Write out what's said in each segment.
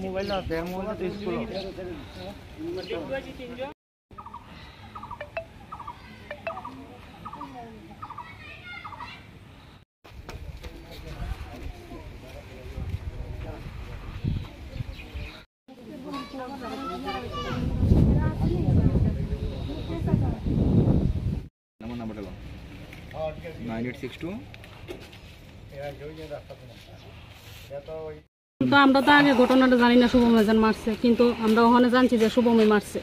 Mobile আছে mobile তো school নাম্বারটা 9862 তো আমরা তো আগে ঘটনাটা জানি না শুভম ভাইজান মারছে, কিন্তু আমরা ওখানে জানছি যে শুভমই মারছে।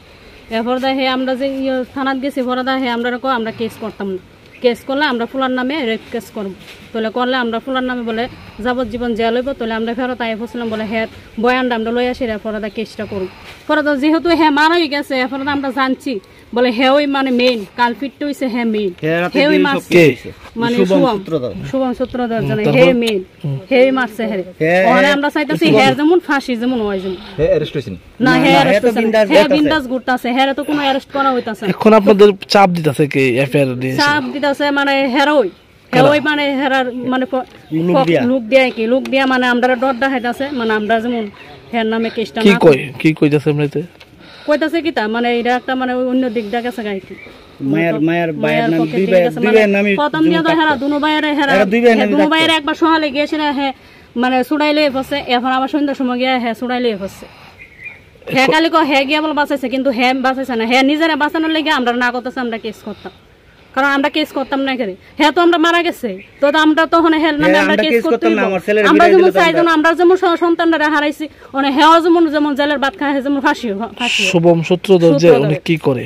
এরপর দেখে আমরা যে থানাত গেছি পরে দেখে আমরা কেস করতাম না, কেস করলে আমরা ফুলার নামে রেপ কেস করবো, তাহলে করলে আমরা ফুলার নামে বলে যাবজ্জীবন জেল হইব, তাহলে আমরা ফেরত আই বসলাম বলে হ্যাঁ বয়ানটা আমরা লই আসি পরে কেসটা করব। পরে তো যেহেতু হ্যাঁ মারা হয়ে গেছে এরপরে আমরা জানছি বলে হ্যাঁ ওই মানে মেইন কালপিটটা হইছে হ্যাঁ মেইন হ্যাঁ ওই মারছে মানে শুভম সূত্রধর জানে হ্যাঁ মেইন হ্যাঁ মারছে হ্যাঁ ওখানে আমরা চাইতাছি হ্যাঁ যেমন ফাঁসি যেমন হয় যেমন হ্যাঁ অ্যারেস্ট হইছেন না হ্যাঁ অ্যারেস্ট হইছেন হ্যাঁ বিন্দাস ঘুরতাছে হ্যাঁ তো কোনো অ্যারেস্ট করা হইতাছে এখন আপনাদের চাপ দিতাছে কি এফআইআর দিয়ে চাপ দিতাছে মানে হ্যাঁ ওই মানে হেরার মানে লোক দিয়া মানে আমরা ডর দেখাইতাছে মানে আমরা যেমন হ্যাঁ নামে কেসটা কি কইতাছে এমনিতে কইতাছে কি তা মানে এটা একটা মানে অন্য দিক দেখাছে গাইতে মায়ের বাইয়ের নাম দুই ভাইয়ের নামই প্রথম দিয়া তো হেরা দুনো ভাইয়ের একবার সহালে গিয়েছিল হ্যাঁ মানে ছুড়াইলে ফসে এখন আবার সন্ধ্যার সময় গিয়া হ্যাঁ ছুড়াইলে ফসে হ্যাঁ কালি হ্যাঁ গিয়া বলে বাঁচাইছে, কিন্তু হ্যাঁ বাঁচাইছে না, হ্যাঁ নিজেরা বাঁচানোর লেগে আমরা না করতেছে আমরা কেস করতাম, কারণ আমরা কেস করতাম না এখানে হ্যাঁ তো আমরা মারা গেছে তো আমরা তখন হ্যাঁ নামে আমরা কেস করতাম না। আমরা যেমন চাইজন আমরা যেমন সন্তানরা হারাইছি মানে হ্যাঁ যেমন জেলের ভাত খায় যেমন ফাঁসি শুভম সূত্রধর যে উনি কি করে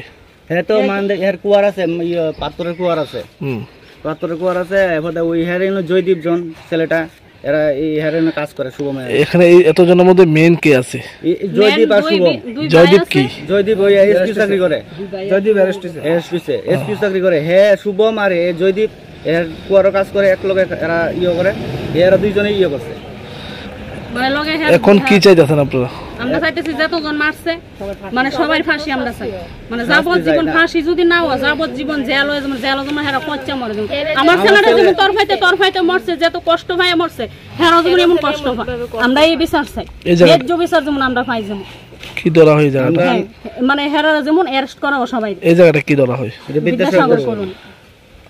হ্যাঁ তো মানে এর কুয়ার আছে পাথরের কুয়ার আছে এরপরে ওই হ্যাঁ জয়দীপ জন ছেলেটা এরা এই হেরেনে কাজ করে শুভমে। এখানে এতজনের মধ্যে মেইন কে আছে? জয়দীপ আর শুভম। জয়দীপ কি? জয়দীপ ওই এসপি চাকরি করে। জয়দীপ এসপি চাকরি করে। হ্যাঁ শুভম আর এই জয়দীপ এর কুয়ারও কাজ করে এক লগে এরা করে এরা দুইজনেই করছে। এখন কি চাইতেছেন আপনারা? আমরা চাইতেছি যতজন মারছে মানে সবাই ফাঁসি আমরা চাই, মানে যাবজ্জীবন ফাঁসি যদি না হয় যাবজ্জীবন জেল হয় যেমন জেল যেমন হেরা কচ্চা মরে যেমন আমার ছেলেটা যেমন তরফাইতে মরছে যত কষ্ট পায় মরছে হেরা যেমন এমন কষ্ট পায় আমরা এই বিচার চাই, ন্যায্য বিচার যেমন আমরা পাই যেমন। কি ধরা হয় জায়গা মানে হেরা যেমন অ্যারেস্ট করা সবাই। এই জায়গাটা কি ধরা হয়? বিদ্যাসাগর কলোনি।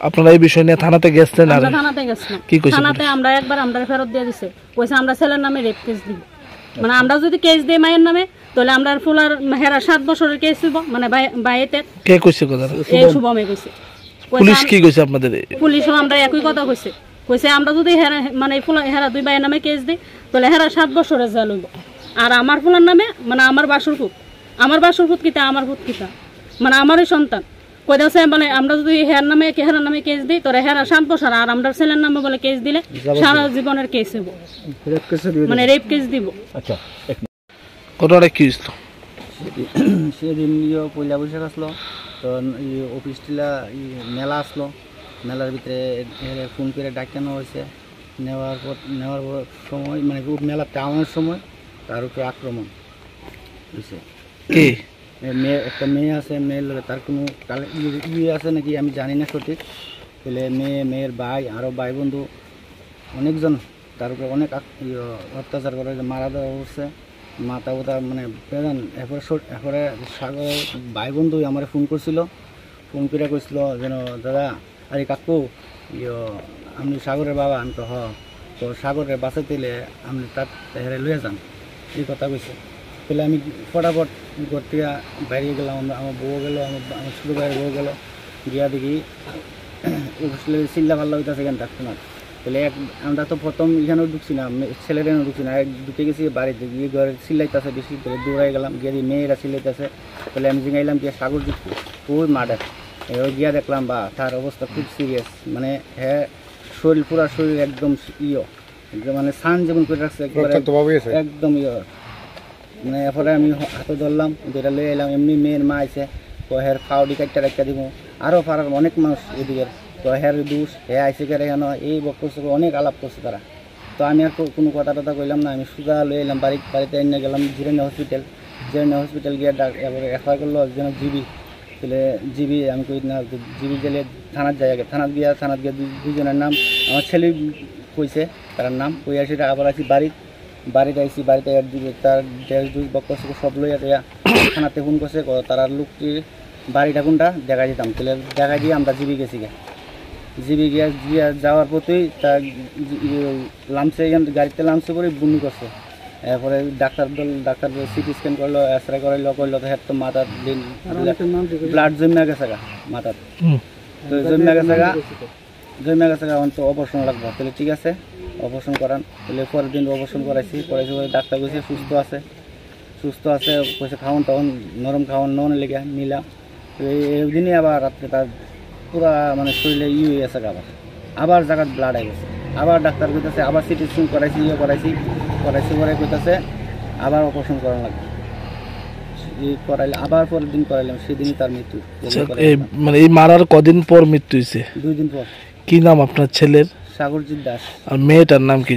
আপনারা এই বিষয় নিয়ে থানাতে গেছেন? আমরা থানাতে গেছিলাম, থানাতে আমরা একবার আমরা ফেরত দিয়ে দিছে, কইছে আমরা ছেলের নামে রেপ কেস দিব, মানে আমরা যদি কেস দেই মায়ের নামে তাহলে আমরা ফুলার হেরা 7 বছরের কেস দিব, মানে বাইয়েতে কে কইছে কথা? এই শুভমে কইছে। পুলিশ কি কইছে আপনাদের? পুলিশও আমরা একই কথা কইছে আমরা যদি হেরা মানে ফুলা হেরা দুই ভাইয়ের নামে কেস দেই তাহলে হেরা 7 বছরের জেল হইব, আর আমার ফুলার নামে মানে আমার বাসুর ফুট কিতা আমার ফুট কিতা মানে আমারই সন্তান কইতাছে মানে আমরা যদি হেরার নামে কেস দিই তোরা হেরা 7 বছর, আর আমরা ছেলের নামে বলে কেস দিলে সারা জীবনের কেস হইব, মানে রেপ কেস দিব। আচ্ছা ঘটনাটা কি হইছিল? সেদিন পয়লা বৈশাখ আসলো তো অফিস টিলা মেলা আসলো, মেলার ভিতরে ফোন করে ডাকানো হয়েছে, নেওয়ার পর সময় মানে মেলা টাউনের সময় তার উপরে আক্রমণ হয়েছে। একটা মেয়ে আছে, তার কোনো ইয়ে আছে নাকি আমি জানি না সঠিক, তাহলে মেয়ের ভাই আরও ভাই বন্ধু অনেকজন তার উপরে অনেক অত্যাচার করে মারা দেওয়া হচ্ছে, মাথা উথা মানে বেদান। এরপরে সাগর ভাই বন্ধু আমার ফোন ফোন করে কইছিল যেন দাদা আরে কাকু আপনি সাগরের বাবা, আমি তো তো সাগরের বাঁচাতে আপনি তার হেরে লইয়া যান এই কথা কইছে। তাহলে আমি ফটাফট ঘর থেকে বাইরে গেলাম, আমার বউ গেল, আমার ছোটো ভাইয়ের বউ গেল, গিয়া দেখি চিল্লা পাল্লা হইতেছে কেন ডাক্তার। তাহলে আমরা তো প্রথম এখানেও ঢুকছি না, ছেলেরা ঢুকছি না, ঢুকে গেছি বাড়িতে গিয়ে ঘরে চিল্লাইতেছে বেশি করে, দৌড়াই গেলাম গিয়ে মেয়েরা চিল্লাইতেছে। তাহলে আমি জিঙাইলাম গিয়ে সাগর ঢুকছি ওই মার্ডার, ওই গিয়া দেখলাম বা তার অবস্থা খুব সিরিয়াস, মানে হ্যাঁ পুরা শরীর একদম একদম মানে সান যেমন করে রাখছে একদম মানে এরপরে আমি হাতে ধরলাম যেটা লয়ে এলাম, এমনি মেয়ের মা আছে তো হের ফাউডি কাটটা দিব, আরও পাড়ার অনেক মানুষ এদিকে তো হের দুষ আইসে কেন এই বক্তব্য অনেক আলাপ করছে তারা। তো আমি আর কোনো কথা টথা কইলাম না, আমি সোজা লয়ে এলাম বাড়িতে এনে গেলাম জিরানি হসপিটাল গিয়ে এবারে এফআই করলো যেন জিবি আমি কই না জিবি গেলে থানাত যাই আগে, থানাত গিয়ে দুজনের নাম আমার ছেলে কইছে তার নাম কই আসি আবার আসি বাড়িতে আইসি বাড়িতে তার দেশ দুই বক্স সব লইয়া দেয়া থানাতে ফোন করছে তারা লোকটি বাড়িটা কোনটা দেখা দিতাম তাহলে দেখা দিয়ে আমরা জিবি গেছি জিবি গিয়া যাওয়ার প্রতিই তার লামসে গাড়িতে লামসে করে বুনি করছে এরপরে ডাক্তার সিটি স্ক্যান করলো এক্সরে করলো তো হেড তো মাথার ব্লাড জমে গেছে মাথার তো জমে গেছে তো অপারেশন লাগবে তাহলে ঠিক আছে অপারেশন করান তাহলে পরের দিন অপারেশন করাইছি পরে ডাক্তার কইছে সুস্থ আছে কইছে খাওয়ান তখন নরম খাওয়ান নন লেগে নিলাম তো এই দিনই আবার রাত্রে তার পুরা মানে শরীরে হয়ে গেছে আবার জায়গার ব্লাড হয়ে গেছে আবার ডাক্তার কইতেছে আবার সিটি স্ক্যান করাইছি পরে কইতেছে আবার অপারেশন করানো লাগবে করাইলে আবার পরের দিন করাইলাম সেদিনই তার মৃত্যু। মানে এই মারার কদিন পর মৃত্যু হয়েছে? 2 দিন পর। কি নাম আপনার ছেলের? সাগরজিৎ দাস। আর মেয়েটার নাম কি?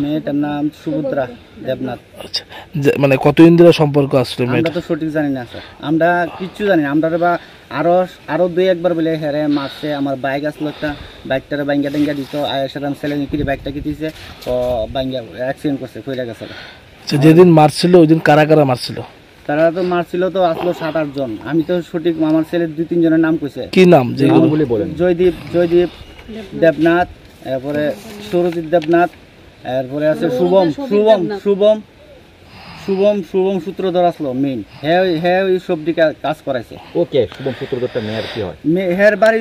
মেয়েটার নাম সুভদ্রা দেবনাথ। আচ্ছা, মানে কতদিন ধরে সম্পর্ক আসলে? আমরা তো সঠিক জানি না স্যার, আমরা কিচ্ছু জানি না। আমরা বা আরো 2-1 বলে হেরে মারছে। আমার বাইক আসলো একটা, বাইকটারে বাইঙ্গা টেঙ্গা দিত, সেটা ছেলে নিয়ে বাইকটা কিতিছে তো বাইঙ্গা অ্যাক্সিডেন্ট করছে, ফইরা গেছে। আচ্ছা, যেদিন মারছিল ওই দিন কারা কারা মারছিল? তারা তো মারছিল তো আসলো 7-8 জন। আমি তো সঠিক আমার ছেলের 2-3 জনের নাম কইছে। কি নাম যেগুলো বলেন? জয়দীপ দেবনাথ, এরপরে সৌরজিৎ দেবনাথ, এরপরে আছে শুভম সূত্রধর আসলো মেইন। হ্যাঁ ওই সবটি কাজ করাইছে। ওকে, শুভম সূত্রধরটা মেয়ের কি হয়? হের বাড়ি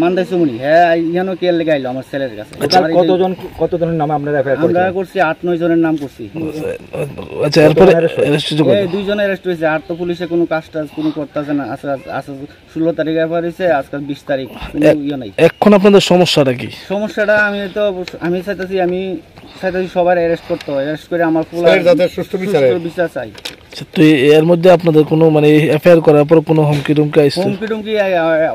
মান্দাই চমুনি। হ্যাঁ ইয়ানো কে লেগে আইলো আমার ছেলের কাছে। কতজনের নামে আপনারা এফআইআর আমরা করছি 8-9 জনের নাম করছি। আচ্ছা, এরপরে 2 জন অ্যারেস্ট হয়েছে। আর তো পুলিশে কোনো কাজ কোনো করতেছে না। আজকে 16 তারিখ এফআইআর হয়েছে, আজকাল 20 তারিখ, কোনো ইয়ে নাই। এখন আপনাদের সমস্যাটা কি? সমস্যাটা আমি চাইতেছি সবার অ্যারেস্ট করতে হয়, অ্যারেস্ট করে আমার পুরো সুষ্ঠু বিচার চাই। তো এর মধ্যে আপনাদের কোনো মানে এফআইআর করার পর কোনো হুমকি টুমকি আইছে? হুমকি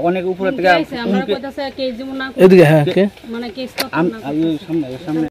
অনেক উপরে থেকে আমরা কইতাছে কেস যেমন না এদিকে। হ্যাঁ, কে মানে কেস সামনে